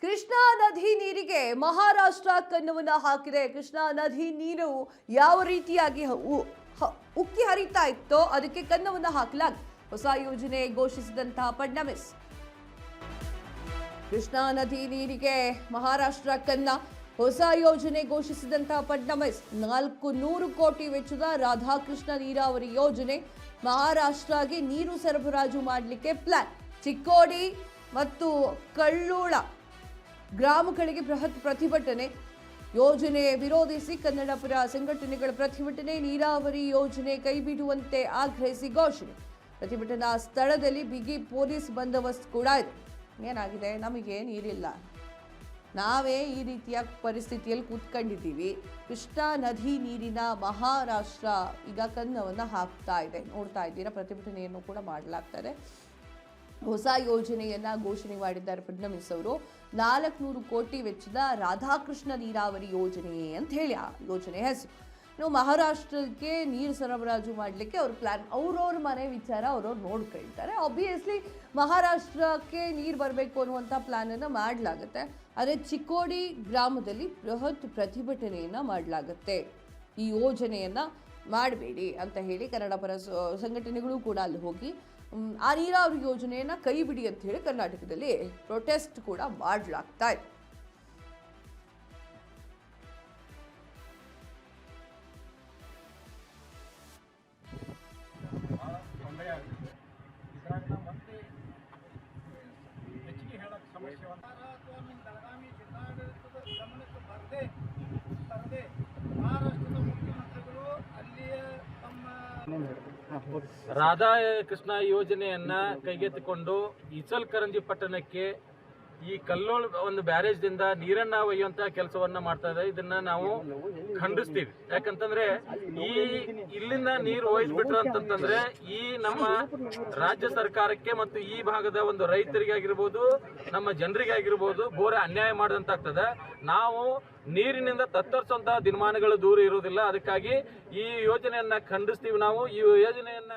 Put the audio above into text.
ಕೃಷ್ಣಾ ನದಿ ನೀರಿಗೆ ಮಹಾರಾಷ್ಟ್ರ ಕನ್ನವನ್ನ ಹಾಕಿದೆ. ಕೃಷ್ಣಾ ನದಿ ನೀರು ಯಾವ ರೀತಿಯಾಗಿ ಉಕ್ಕಿ ಹರಿತಾ ಇತ್ತೋ ಅದಕ್ಕೆ ಕನ್ನವನ್ನ ಹಾಕಲಾಗಿದೆ. ಹೊಸ ಯೋಜನೆ ಘೋಷಿಸಿದಂತಹ ಫಡ್ನವೀಸ್ ಕೃಷ್ಣಾ ನದಿ ನೀರಿಗೆ ಮಹಾರಾಷ್ಟ್ರ ಕನ್ನ ಹೊಸ ಯೋಜನೆ ಘೋಷಿಸಿದಂತಹ ಫಡ್ನವೀಸ್ 400 ಕೋಟಿ ವೆಚ್ಚದ ರಾಧಾಕೃಷ್ಣ ನೀರಾವರಿ ಯೋಜನೆ ಮಹಾರಾಷ್ಟ್ರಗೆ ನೀರು ಸರಬರಾಜು ಮಾಡಲಿಕ್ಕೆ ಪ್ಲಾನ್. ಚಿಕ್ಕೋಡಿ ಮತ್ತು ಕಳ್ಳೂಳ ಗ್ರಾಮಗಳಿಗೆ ಬೃಹತ್ ಪ್ರತಿಭಟನೆ. ಯೋಜನೆ ವಿರೋಧಿಸಿ ಕನ್ನಡಪರ ಸಂಘಟನೆಗಳ ಪ್ರತಿಭಟನೆ. ನೀರಾವರಿ ಯೋಜನೆ ಕೈಬಿಡುವಂತೆ ಆಗ್ರಹಿಸಿ ಘೋಷಣೆ. ಪ್ರತಿಭಟನಾ ಸ್ಥಳದಲ್ಲಿ ಬಿಗಿ ಪೊಲೀಸ್ ಬಂದೋಬಸ್ತ್ ಕೂಡ ಇದೆ. ಏನಾಗಿದೆ, ನಮಗೆ ನೀರಿಲ್ಲ, ನಾವೇ ಈ ರೀತಿಯ ಪರಿಸ್ಥಿತಿಯಲ್ಲಿ ಕೂತ್ಕೊಂಡಿದ್ದೀವಿ. ಕೃಷ್ಣಾ ನದಿ ನೀರಿನ ಮಹಾರಾಷ್ಟ್ರ ಈಗ ಕನ್ನವನ್ನು ಹಾಕ್ತಾ ಇದೆ. ನೋಡ್ತಾ ಇದ್ದೀರಾ, ಪ್ರತಿಭಟನೆಯನ್ನು ಕೂಡ ಮಾಡಲಾಗ್ತಾ ಇದೆ. ಹೊಸ ಯೋಜನೆಯನ್ನ ಘೋಷಣೆ ಮಾಡಿದ್ದಾರೆ ಫಡ್ನವೀಸ್ ಅವರು. 400 ಕೋಟಿ ವೆಚ್ಚದ ರಾಧಾಕೃಷ್ಣ ನೀರಾವರಿ ಯೋಜನೆ ಅಂತ ಹೇಳಿ ಆ ಯೋಜನೆ ಹೆಸರು. ಇನ್ನು ಮಹಾರಾಷ್ಟ್ರಕ್ಕೆ ನೀರು ಸರಬರಾಜು ಮಾಡಲಿಕ್ಕೆ ಅವ್ರ ಪ್ಲಾನ್, ಅವ್ರವ್ರ ಮನೆ ವಿಚಾರ ಅವ್ರವ್ರು ನೋಡ್ಕೊಳ್ತಾರೆ. ಆಬ್ವಿಯಸ್ಲಿ ಮಹಾರಾಷ್ಟ್ರಕ್ಕೆ ನೀರು ಬರಬೇಕು ಅನ್ನುವಂಥ ಪ್ಲಾನನ್ನು ಮಾಡಲಾಗುತ್ತೆ. ಆದರೆ ಚಿಕ್ಕೋಡಿ ಗ್ರಾಮದಲ್ಲಿ ಬೃಹತ್ ಪ್ರತಿಭಟನೆಯನ್ನು ಮಾಡಲಾಗುತ್ತೆ. ಈ ಯೋಜನೆಯನ್ನು ಮಾಡಬೇಡಿ ಅಂತ ಹೇಳಿ ಕನ್ನಡ ಪರ ಸಂಘಟನೆಗಳು ಕೂಡ ಅಲ್ಲಿ ಹೋಗಿ ಆ ನೀರಾವರಿ ಯೋಜನೆಯನ್ನು ಕೈ ಬಿಡಿ ಅಂತ ಹೇಳಿ ಕರ್ನಾಟಕದಲ್ಲಿ ಪ್ರೊಟೆಸ್ಟ್ ಕೂಡ ಮಾಡಲಾಗ್ತಾ ಇದೆ. ರಾಧಾ ಕೃಷ್ಣ ಯೋಜನೆಯನ್ನ ಕೈಗೆತ್ತಿಕೊಂಡು ಇಚಲಕರಂಜಿ ಪಟ್ಟಣಕ್ಕೆ ಈ ಕಲ್ಲೋಳ ಒಂದು ಬ್ಯಾರೇಜ್ ದಿಂದ ನೀರನ್ನ ಒಯ್ಯುವಂತ ಕೆಲಸವನ್ನ ಮಾಡ್ತಾ ಇದೆ. ಇದನ್ನ ನಾವು ಖಂಡಿಸ್ತೀವಿ. ಯಾಕಂತಂದ್ರೆ ಇಲ್ಲಿಂದ ನೀರು ಒಯ್ದ್ಬಿಟ್ರು ಅಂತಂದ್ರೆ ಈ ನಮ್ಮ ರಾಜ್ಯ ಸರ್ಕಾರಕ್ಕೆ ಮತ್ತು ಈ ಭಾಗದ ಒಂದು ರೈತರಿಗೆ ಆಗಿರ್ಬೋದು, ನಮ್ಮ ಜನರಿಗೆ ಆಗಿರ್ಬೋದು ಘೋರ ಅನ್ಯಾಯ ಮಾಡಿದಂತಾಗ್ತದೆ. ನಾವು ನೀರಿನಿಂದ ತತ್ತರಿಸುವಂತಹ ದಿನಮಾನಗಳು ದೂರ ಇರುವುದಿಲ್ಲ. ಅದಕ್ಕಾಗಿ ಈ ಯೋಜನೆಯನ್ನ ಖಂಡಿಸ್ತೀವಿ. ನಾವು ಈ ಯೋಜನೆಯನ್ನ